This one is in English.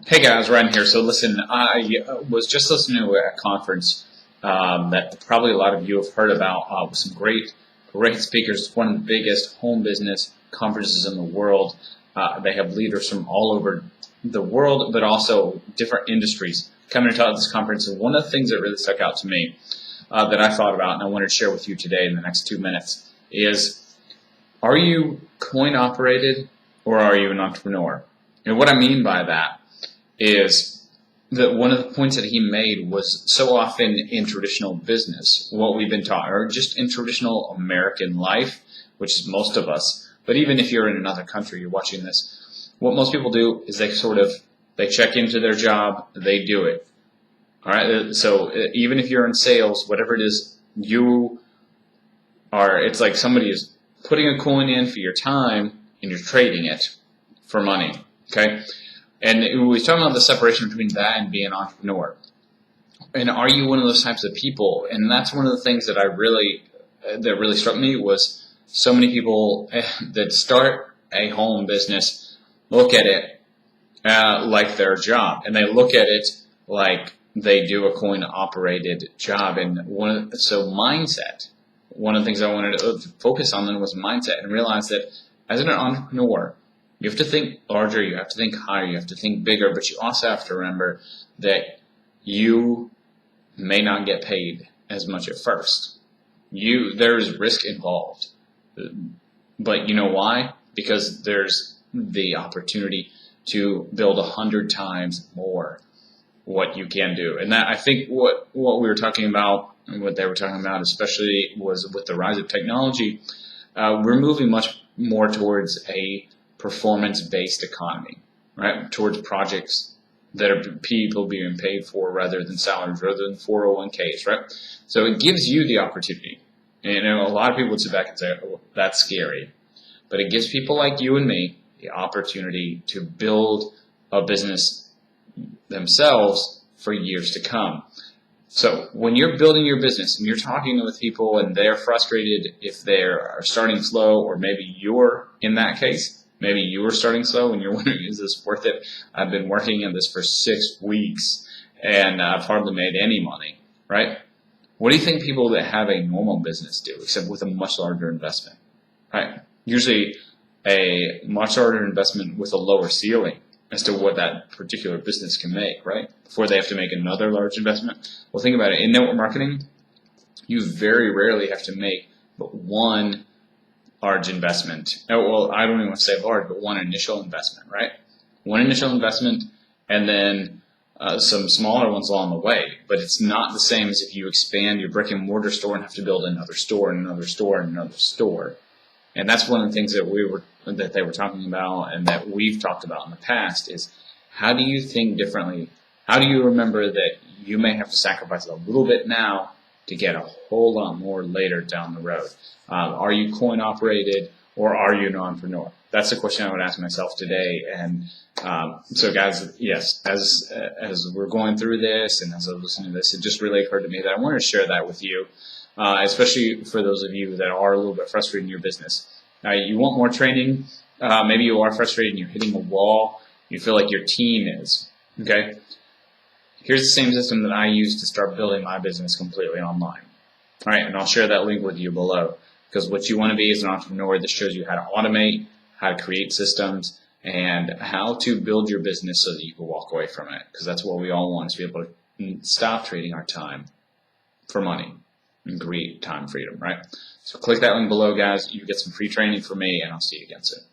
Hey guys, Ryan here. So listen, I was just listening to a conference that probably a lot of you have heard about with some great speakers. It's one of the biggest home business conferences in the world. They have leaders from all over the world, but also different industries coming to talk at this conference. And one of the things that really stuck out to me that I thought about and I wanted to share with you today in the next 2 minutes is, are you coin operated or are you an entrepreneur? And what I mean by that is that one of the points that he made was so often in traditional business, what we've been taught, or just in traditional American life, which is most of us, but even if you're in another country, you're watching this, what most people do is they check into their job, they do it. All right. So even if you're in sales, whatever it is, it's like somebody is putting a coin in for your time and you're trading it for money. Okay. And we was talking about the separation between that and being an entrepreneur. And are you one of those types of people? And that's one of the things that really struck me was so many people that start a home business look at it like their job, and they look at it like they do a coin-operated job. And so mindset. One of the things I wanted to focus on then was mindset, and realize that as an entrepreneur, you have to think larger, you have to think higher, you have to think bigger, but you also have to remember that you may not get paid as much at first. There is risk involved. But you know why? Because there's the opportunity to build 100 times more what you can do. And that, I think what we were talking about, and what they were talking about especially, was with the rise of technology, we're moving much more towards a performance-based economy, right? Towards projects that are people being paid for rather than salaries, rather than 401ks, right? So it gives you the opportunity. And a lot of people would sit back and say, oh, that's scary. But it gives people like you and me the opportunity to build a business themselves for years to come. So when you're building your business and you're talking with people and they're frustrated if they are starting slow, or maybe you're in that case, maybe you were starting slow and you're wondering, is this worth it? I've been working in this for 6 weeks and I've hardly made any money, right? What do you think people that have a normal business do, except with a much larger investment, right? Usually a much larger investment with a lower ceiling as to what that particular business can make, right? Before they have to make another large investment. Well, think about it. In network marketing, you very rarely have to make but one large investment. Well, I don't even want to say large, but one initial investment, right? One initial investment, and then some smaller ones along the way. But it's not the same as if you expand your brick and mortar store and have to build another store and another store and another store. And that's one of the things that they were talking about, and that we've talked about in the past, is how do you think differently? How do you remember that you may have to sacrifice a little bit now to get a whole lot more later down the road? Are you coin operated or are you an entrepreneur? That's the question I would ask myself today. And so guys, yes, as we're going through this and as I was listening to this, it just really occurred to me that I wanted to share that with you, especially for those of you that are a little bit frustrated in your business. You want more training. Maybe you are frustrated and you're hitting a wall. You feel like your team is. Okay. Here's the same system that I use to start building my business completely online. All right, and I'll share that link with you below, because what you want to be as an entrepreneur, this shows you how to automate, how to create systems, and how to build your business so that you can walk away from it, because that's what we all want, is to be able to stop trading our time for money and create time freedom, right? So click that link below, guys. You get some free training from me, and I'll see you again soon.